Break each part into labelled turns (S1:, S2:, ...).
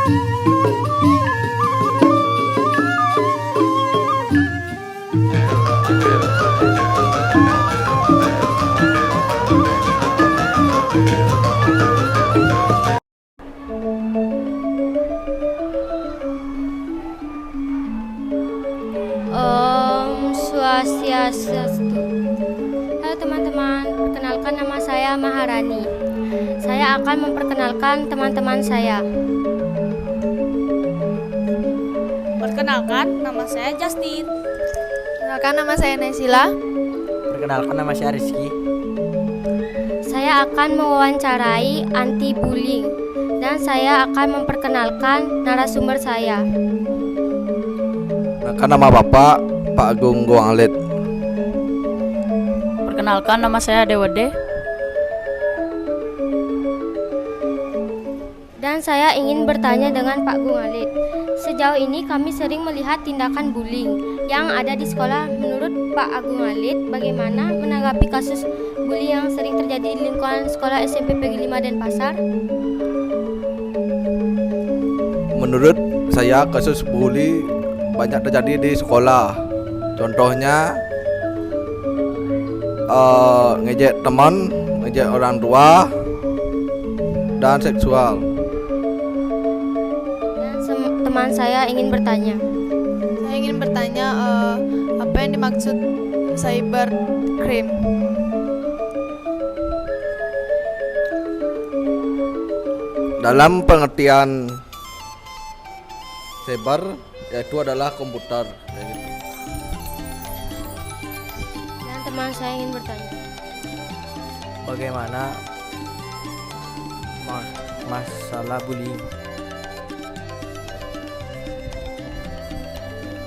S1: Swastiastu. Halo teman-teman, perkenalkan nama saya Maharani. Saya akan memperkenalkan teman-teman saya.
S2: Perkenalkan, nama saya Justin.
S3: Perkenalkan nama saya Naisila.
S4: Perkenalkan nama saya Rizky.
S1: Saya akan mewawancarai anti bullying dan saya akan memperkenalkan narasumber saya.
S5: Perkenalkan nama Bapak Pak Agung Goang Alit.
S2: Perkenalkan, nama saya Dewade.
S1: Dan saya ingin bertanya dengan Pak Gungalit. Sejauh ini kami sering melihat tindakan bullying yang ada di sekolah. Menurut Pak Agung Alit, bagaimana menanggapi kasus bullying yang sering terjadi di lingkungan sekolah SMP Pegi 5 Denpasar?
S5: Menurut saya kasus bully banyak terjadi di sekolah. Contohnya ngejek teman, ngejek orang tua, dan seksual.
S1: Dan teman saya ingin bertanya.
S3: Saya ingin bertanya apa yang dimaksud cyber crime?
S5: Dalam pengertian cyber yaitu adalah komputer.
S1: Dan teman saya ingin bertanya.
S4: Bagaimana masalah bullying?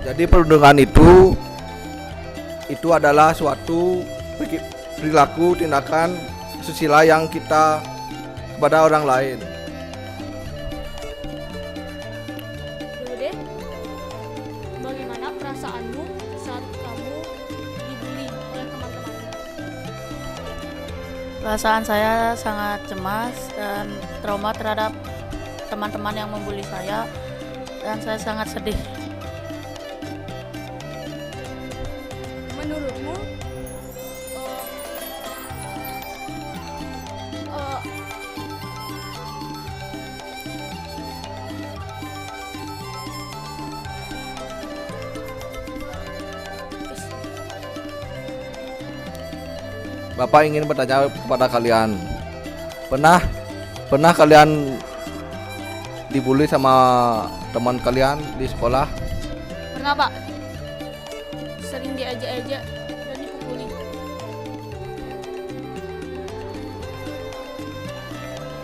S5: Jadi perundungan itu adalah suatu perilaku tindakan susila yang kita kepada orang lain.
S2: Dewade, bagaimana perasaanmu saat kamu dibully oleh teman-temanmu?
S6: Perasaan saya sangat cemas dan trauma terhadap teman-teman yang membuli saya, dan saya sangat sedih.
S2: Menurutmu,
S5: Bapak ingin bertanya kepada kalian, pernah kalian dibully sama teman kalian di sekolah?
S2: pernah Pak? Sering diajak-ajak dan dipukuli.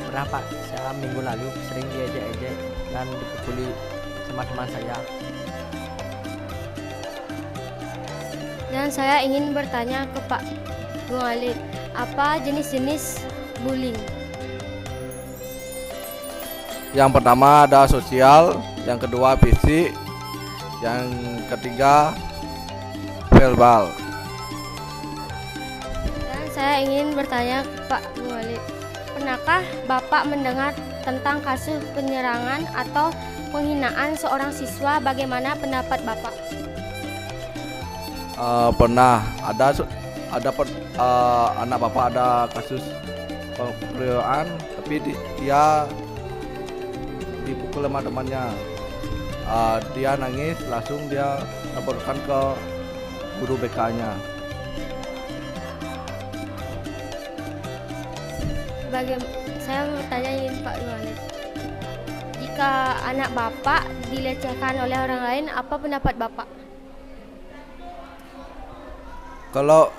S4: Pernah Pak, saya minggu lalu sering diejek-ejek dan dipukuli sama teman saya.
S1: Dan saya ingin bertanya ke Pak Gungalit, apa jenis-jenis bullying?
S5: Yang pertama ada sosial, yang kedua fisik, yang ketiga verbal.
S1: Dan saya ingin bertanya ke Pak Gungalit, pernahkah Bapak mendengar tentang kasus penyerangan atau penghinaan seorang siswa? Bagaimana pendapat Bapak?
S5: Pernah anak bapak ada kasus pengeroyokan, tapi dia dipukul sama temannya. Dia nangis, langsung dia laporkan ke guru BK-nya.
S1: Saya mau tanya ini Pak Gungalit, jika anak Bapak dilecehkan oleh orang lain, apa pendapat Bapak?
S5: Kalau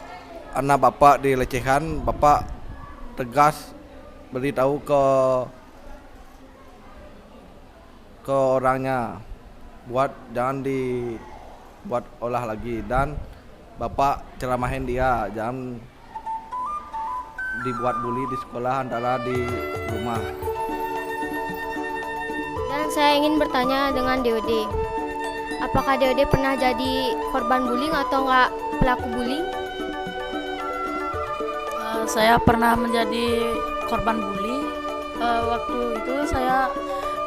S5: anak bapak dilecehkan, bapak tegas beritahu ke orangnya, jangan dibuat olah lagi, dan bapak ceramahin dia, jangan dibuat bully di sekolah antara di rumah.
S1: Dan saya ingin bertanya dengan DOD, apakah DOD pernah jadi korban bullying atau enggak pelaku bullying?
S6: Saya pernah menjadi korban bully. Waktu itu saya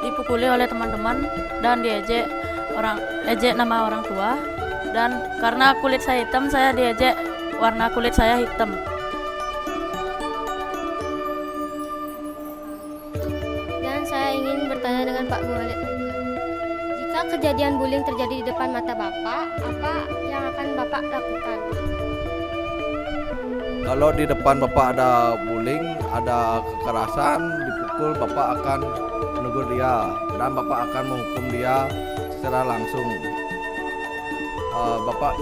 S6: dipukuli oleh teman-teman dan ejek nama orang tua, dan karena kulit saya hitam saya diejek warna kulit saya hitam.
S1: Dan saya ingin bertanya dengan Pak Gung Khalid. Jika kejadian bullying terjadi di depan mata Bapak, apa yang akan Bapak lakukan?
S5: Kalau di depan Bapak ada bullying, ada kekerasan, dipukul, Bapak akan menegur dia dan Bapak akan menghukum dia secara langsung. Bapak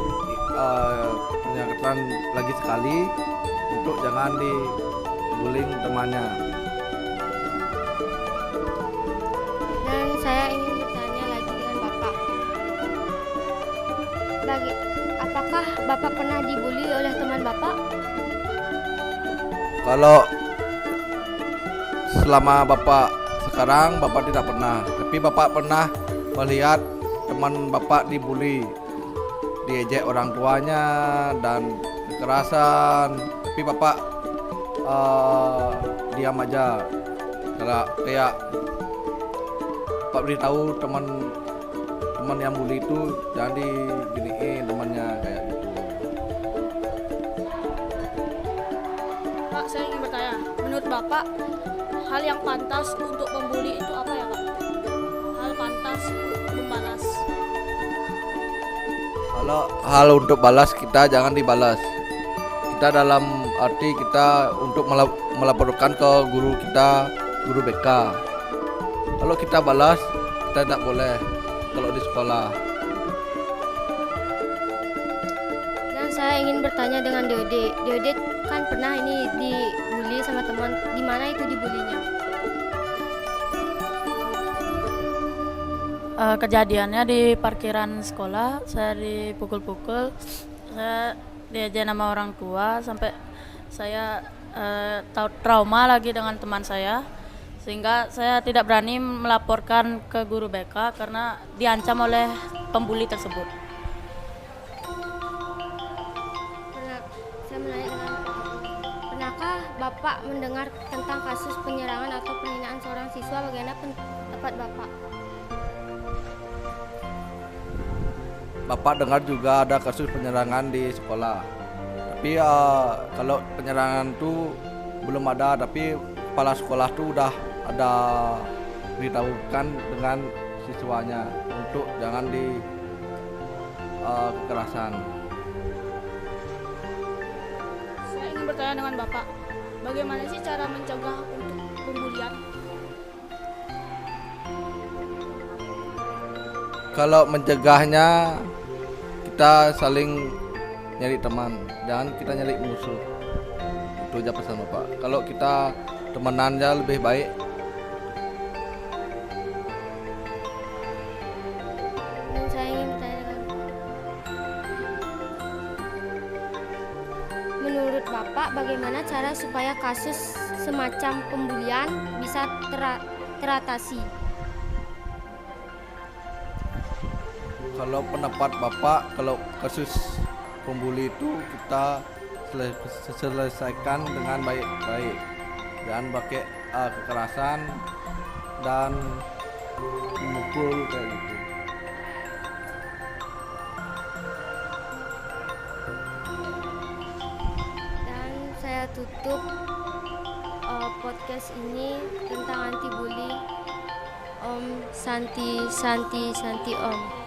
S5: mengingatkan lagi sekali untuk jangan dibullying temannya.
S1: Dan saya ingin bertanya lagi dengan Bapak. Apakah Bapak pernah dibully oleh teman Bapak?
S5: Kalau selama Bapak sekarang, Bapak tidak pernah. Tapi Bapak pernah melihat teman Bapak dibully, diejek orang tuanya dan kekerasan. Tapi Bapak diam aja. Kayak Bapak beritahu teman yang bully itu jangan diginiin temannya kayak gitu.
S2: Pak, saya ingin bertanya, menurut Bapak hal yang pantas untuk pembuli itu apa ya, Pak? Hal pantas membalas.
S5: Kalau hal untuk balas, kita jangan dibalas. Kita dalam arti kita untuk melaporkan ke guru kita, guru BK. Kalau kita balas, kita tidak boleh kalau di sekolah.
S1: Dan saya ingin bertanya dengan Deode. Deode kan pernah ini dibully sama teman. Di mana itu dibulinya?
S6: Kejadiannya di parkiran sekolah, saya dipukul-pukul, saya diejek nama orang tua sampai saya trauma lagi dengan teman saya, sehingga saya tidak berani melaporkan ke guru BK karena diancam oleh pembuli tersebut.
S1: Saya menanya dengan pernahkah Bapak mendengar tentang kasus penyerangan atau penghinaan seorang siswa? Bagaimana pendapat Bapak?
S5: Bapak dengar juga ada kasus penyerangan di sekolah. Tapi kalau penyerangan itu belum ada, tapi kepala sekolah itu udah ada beritahukan dengan siswanya untuk jangan di kekerasan.
S2: Saya ingin bertanya dengan Bapak, bagaimana sih cara mencegah untuk pembulian?
S5: Kalau mencegahnya, kita saling nyari teman, jangan kita nyari musuh. Itu aja pesan Bapak. Kalau kita temenan aja lebih baik.
S1: Dan saya ingin bertanya dengan menurut Bapak bagaimana cara supaya kasus semacam pembulian bisa teratasi?
S5: Kalau pendapat Bapak, kalau kasus pembuli itu kita selesaikan dengan baik-baik, jangan pakai kekerasan dan memukul kayak gitu.
S1: Dan saya tutup podcast ini tentang anti bully. Om Santi Om.